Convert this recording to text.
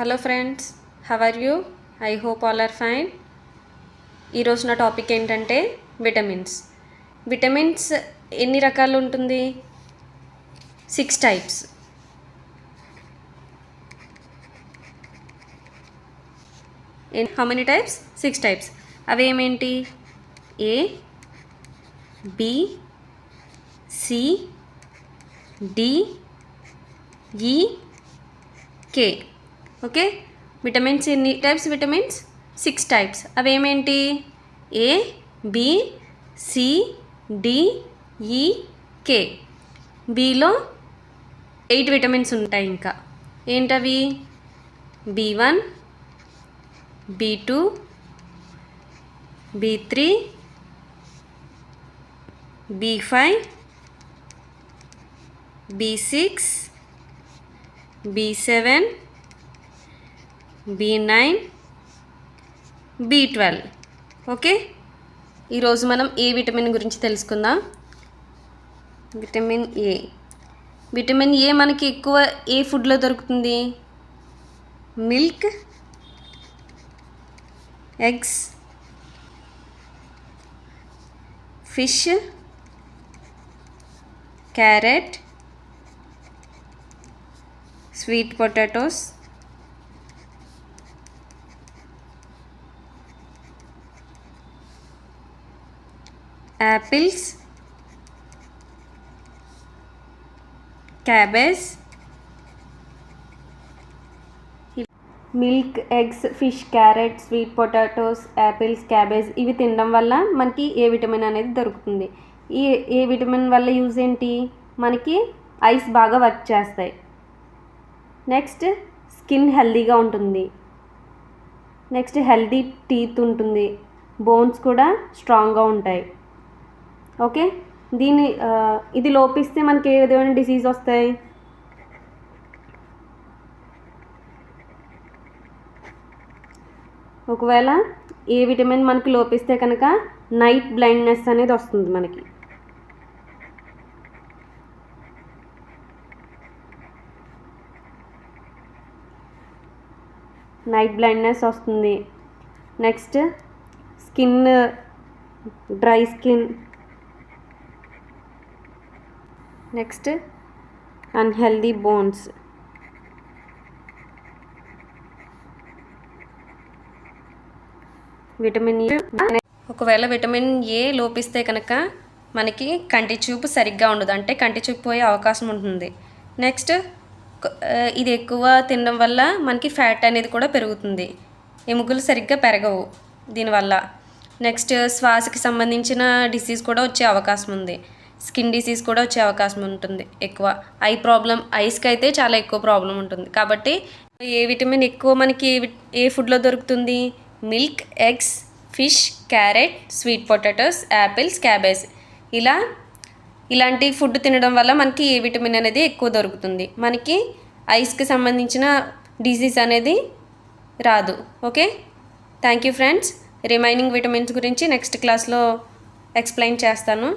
Hello friends, how are you? I hope all are fine. ఈరోజు నా topic ఏంటంటే vitamins. Vitamins ఎన్ని రకాలు ఉంటుంది? 6 types. How many types? 6 types. అవి ఏమేంటి? ఏ, బి, సి, డి, ఈ, కే. ఓకే, విటమిన్స్ ఎన్ని టైప్స్? Vitamins 6 types. అవి ఏమేంటి? ఏ, బి, సి, డి, ఈ, కే. బిలో 8 విటమిన్స్ ఉంటాయి. ఇంకా ఏంటవి? B1, B2, B3, B5, B6, B7, B9, B12. Okay, ఈరోజు మనం ఏ విటమిన్ గురించి తెలుసుకుందాం. Vitamin A. విటమిన్ ఏ మనకి ఎక్కువ ఏ ఫుడ్లో దొరుకుతుంది? Milk, eggs, fish, carrot, sweet potatoes, apples, cabbage. Milk, eggs, fish, carrot, sweet potatoes, apples, cabbage ఇవి తినడం వల్ల మనకి ఏ విటమిన్ అనేది దొరుకుతుంది. ఏ విటమిన్ వల్ల యూజ్ ఏంటి? మనకి ఐస్ బాగా వర్క్ చేస్తాయి. నెక్స్ట్, స్కిన్ హెల్దీగా ఉంటుంది. నెక్స్ట్, హెల్దీ టీత్ ఉంటుంది. బోన్స్ కూడా స్ట్రాంగ్గా ఉంటాయి. ఓకే, ఇది లోపిస్తే మనకి ఏ విధమైన డిసీజ్ వస్తాయి? ఒకవేళ ఏ విటమిన్ మనకి లోపిస్తే కనుక నైట్ బ్లైండ్నెస్ అనేది వస్తుంది. మనకి నైట్ బ్లైండ్నెస్ వస్తుంది. Next, skin dry skin. Next, unhealthy bones. Vitamin A. ఒకవేళ విటమిన్ ఏ లోపిస్తే కనుక మనకి కంటి చూపు సరిగ్గా ఉండదు, అంటే కంటి చూపు పోయే అవకాశం ఉంటుంది. నెక్స్ట్, ఇది ఎక్కువ తినడం వల్ల మనకి ఫ్యాట్ అనేది కూడా పెరుగుతుంది. ఎముకలు సరిగ్గా పెరగవు దీనివల్ల. నెక్స్ట్, శ్వాసకి సంబంధించిన డిసీజ్ కూడా వచ్చే అవకాశం ఉంది. స్కిన్ డిసీజ్ కూడా వచ్చే అవకాశం ఉంటుంది ఎక్కువ. ఐ ప్రాబ్లం, ఐస్కి అయితే చాలా ఎక్కువ ప్రాబ్లం ఉంటుంది. కాబట్టి ఏ విటమిన్ ఎక్కువ మనకి ఏ ఫుడ్లో దొరుకుతుంది? Milk, eggs, fish, carrot, sweet potatoes, apples, cabbage. ఇలాంటి ఫుడ్ తినడం వల్ల మనకి ఏ విటమిన్ అనేది ఎక్కువ దొరుకుతుంది. మనకి ఐస్కి సంబంధించిన డిసీజ్ అనేది రాదు. Okay, thank you friends. Remaining vitamins గురించి నెక్స్ట్ క్లాస్లో ఎక్స్ప్లెయిన్ చేస్తాను.